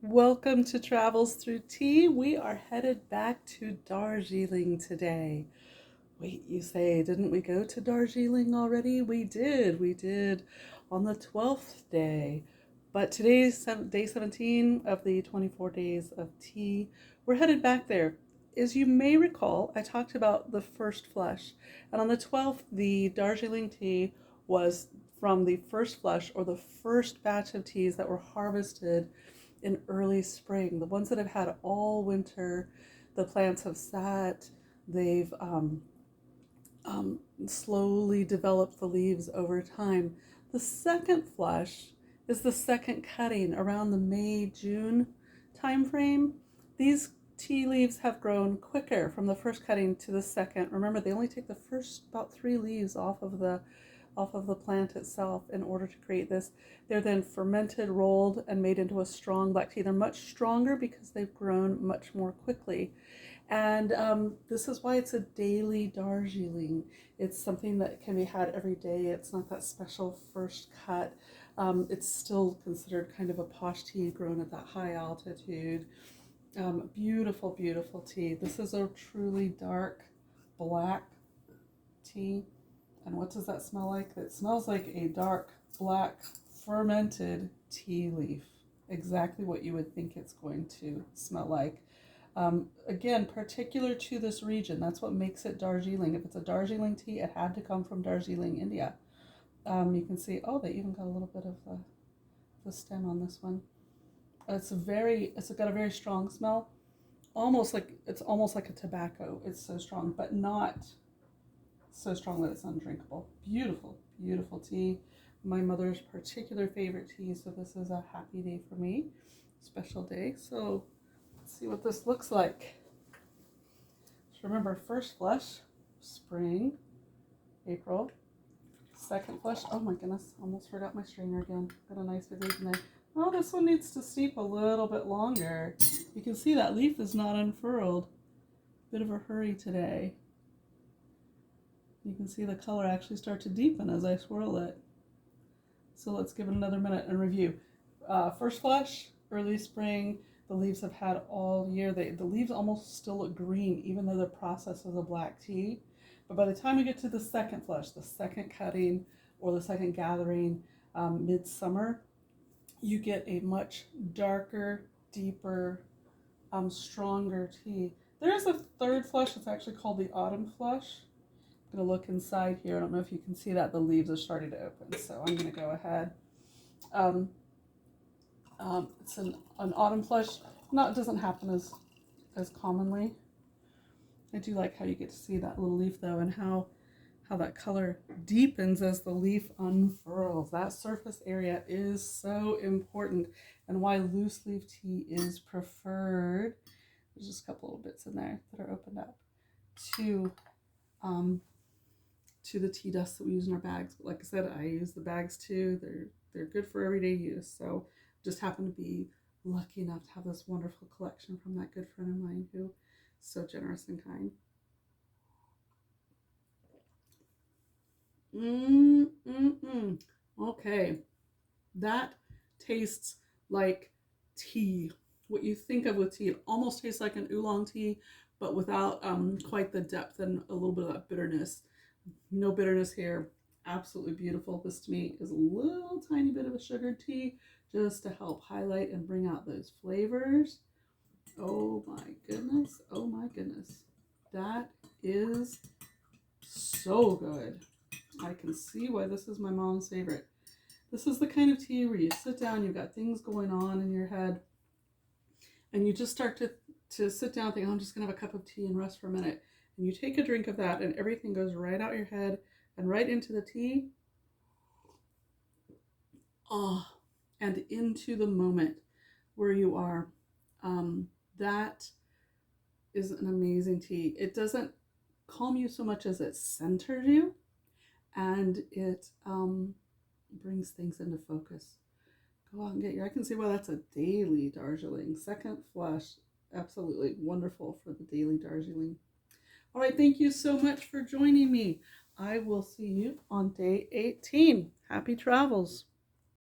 Welcome to Travels Through Tea. We are headed back to Darjeeling today. Wait, you say, didn't we go to Darjeeling already? We did on the 12th day. But today's day 17 of the 24 days of tea. We're headed back there. As you may recall, I talked about the first flush. And on the 12th, the Darjeeling tea was from the first flush, or the first batch of teas that were harvested in early spring. The ones that have had all winter, the plants have sat, they've slowly developed the leaves over time. The second flush is the second cutting around the May-June time frame. These tea leaves have grown quicker from the first cutting to the second. Remember, they only take the first about 3 leaves off of the plant itself in order to create this. They're then fermented, rolled, and made into a strong black tea. They're much stronger because they've grown much more quickly. And this is why it's a daily Darjeeling. It's something that can be had every day. It's not that special first cut. It's still considered kind of a posh tea grown at that high altitude. Beautiful, beautiful tea. This is a truly dark black tea. And what does that smell like? It smells like a dark, black, fermented tea leaf. Exactly what you would think it's going to smell like. Again, particular to this region. That's what makes it Darjeeling. If it's a Darjeeling tea, it had to come from Darjeeling, India. You can see, oh, they even got a little bit of the stem on this one. It's got a very strong smell. It's almost like a tobacco. It's so strong, but not so strong that it's undrinkable. Beautiful, beautiful tea. My mother's particular favorite tea, so this is a happy day for me. Special day. So let's see what this looks like. So remember, first flush, spring, April. Second flush, oh my goodness, almost forgot my strainer again. Got a nice big leaf in there. Oh, this one needs to steep a little bit longer. You can see that leaf is not unfurled. Bit of a hurry today. You can see the color actually start to deepen as I swirl it. So let's give it another minute and review. First flush, early spring. The leaves have had all year. The leaves almost still look green, even though the process is a black tea. But by the time we get to the second flush, the second cutting or the second gathering, midsummer, you get a much darker, deeper, stronger tea. There is a third flush. It's actually called the autumn flush. I'm going to look inside here. I don't know if you can see that. The leaves are starting to open, so I'm going to go ahead. It's an autumn flush. It doesn't happen as commonly. I do like how you get to see that little leaf, though, and how that color deepens as the leaf unfurls. That surface area is so important, and why loose leaf tea is preferred. There's just a couple little bits in there that are opened up to the tea dust that we use in our bags. But like I said, I use the bags too. They're good for everyday use. So just happen to be lucky enough to have this wonderful collection from that good friend of mine who is so generous and kind. Okay, that tastes like tea. What you think of with tea, it almost tastes like an oolong tea, but without quite the depth and a little bit of that bitterness. No bitterness here. Absolutely beautiful. This to me is a little tiny bit of a sugared tea just to help highlight and bring out those flavors. Oh my goodness. Oh my goodness. That is so good. I can see why this is my mom's favorite. This is the kind of tea where you sit down, you've got things going on in your head, and you just start to sit down and think, oh, I'm just going to have a cup of tea and rest for a minute. And you take a drink of that and everything goes right out your head and right into the tea. Oh, and into the moment where you are. That is an amazing tea. It doesn't calm you so much as it centers you, and it brings things into focus. Go out and get I can see why that's a daily Darjeeling. Second flush, absolutely wonderful for the daily Darjeeling. All right, thank you so much for joining me. I will see you on day 18. Happy travels.